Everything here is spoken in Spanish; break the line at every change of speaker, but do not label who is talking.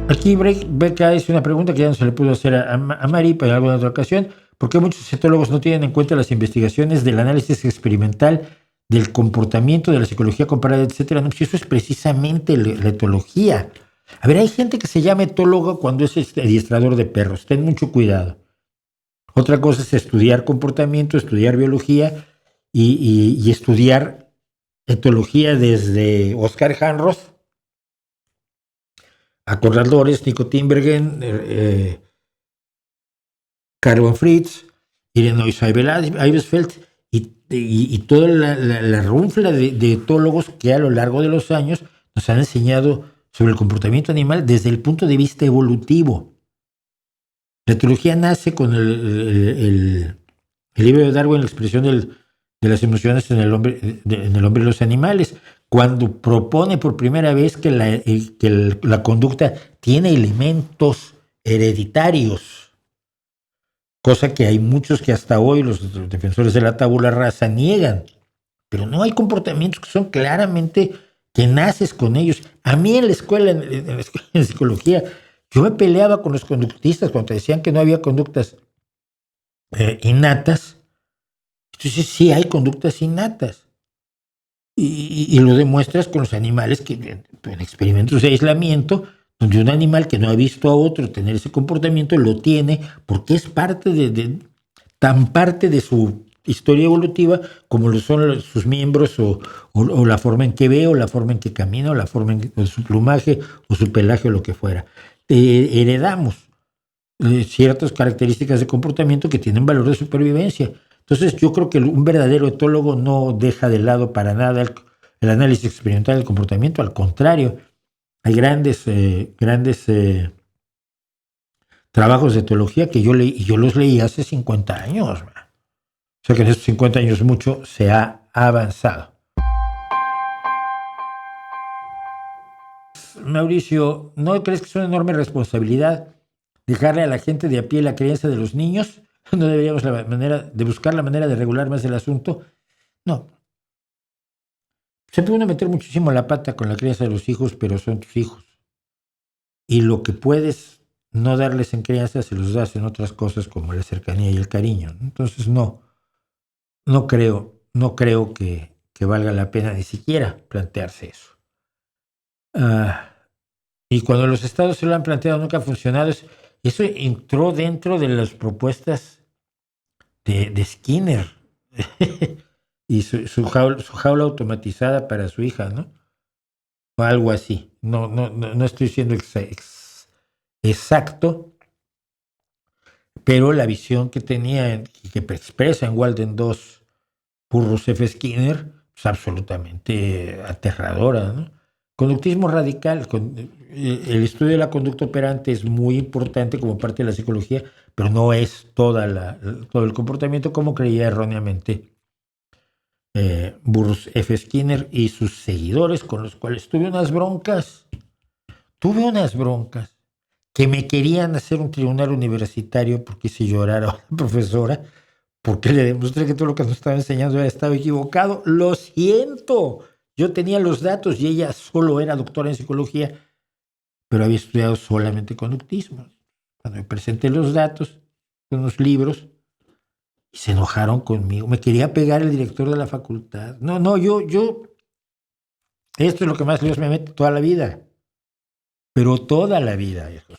Aquí Beca es una pregunta que ya no se le pudo hacer a Mari, pero en alguna otra ocasión. ¿Por qué muchos etólogos no tienen en cuenta las investigaciones del análisis experimental del comportamiento, de la psicología comparada, etcétera? No, pues eso es precisamente la etología. A ver, hay gente que se llama etólogo cuando es adiestrador de perros. Ten mucho cuidado. Otra cosa es estudiar comportamiento, estudiar biología y estudiar etología desde Oscar Hanroth a Konrad Lorenz, Nico Tinbergen, Karl von Fritz, Irene Eibesfeld y toda la runfla de etólogos que a lo largo de los años nos han enseñado sobre el comportamiento animal desde el punto de vista evolutivo. La etología nace con el libro de Darwin, la expresión de las emociones en el hombre y los animales, cuando propone por primera vez que la conducta tiene elementos hereditarios, cosa que hay muchos que hasta hoy los defensores de la tabula rasa niegan. Pero no hay comportamientos que son claramente que naces con ellos. A mí en la escuela, en psicología, yo me peleaba con los conductistas cuando decían que no había conductas innatas. Entonces sí hay conductas innatas. Y lo demuestras con los animales que en experimentos de aislamiento, donde un animal que no ha visto a otro tener ese comportamiento lo tiene porque es tan parte de su historia evolutiva como lo son sus miembros o la forma en que ve o la forma en que camina o la forma en su plumaje o su pelaje o lo que fuera. Heredamos ciertas características de comportamiento que tienen valor de supervivencia. Entonces yo creo que un verdadero etólogo no deja de lado para nada el análisis experimental del comportamiento, al contrario, hay grandes trabajos de etología que yo leí, y yo los leí hace 50 años. O sea que en estos 50 años mucho se ha avanzado. Mauricio, ¿no crees que es una enorme responsabilidad dejarle a la gente de a pie la crianza de los niños? ¿No deberíamos buscar la manera de regular más el asunto? No. Se puede uno meter muchísimo la pata con la crianza de los hijos, pero son tus hijos. Y lo que puedes no darles en crianza se los das en otras cosas como la cercanía y el cariño. Entonces no creo que valga la pena ni siquiera plantearse eso. Y cuando los estados se lo han planteado nunca ha funcionado. Eso entró dentro de las propuestas de Skinner y su jaula automatizada para su hija, ¿no? O algo así. No estoy siendo exacto, pero la visión que tenía, que expresa en Walden 2 Burroughs F. Skinner, es absolutamente aterradora, ¿no? Conductismo radical. El estudio de la conducta operante es muy importante como parte de la psicología, pero no es todo el comportamiento como creía erróneamente Burroughs F. Skinner y sus seguidores, con los cuales tuve unas broncas que me querían hacer un tribunal universitario porque hice llorar a una profesora porque le demostré que todo lo que nos estaba enseñando había estado equivocado. Lo siento. Yo tenía los datos y ella solo era doctora en psicología, pero había estudiado solamente conductismo. Cuando me presenté los datos, unos libros, y se enojaron conmigo. Me quería pegar el director de la facultad. Yo, esto es lo que más Dios me mete toda la vida. Pero toda la vida, hijos.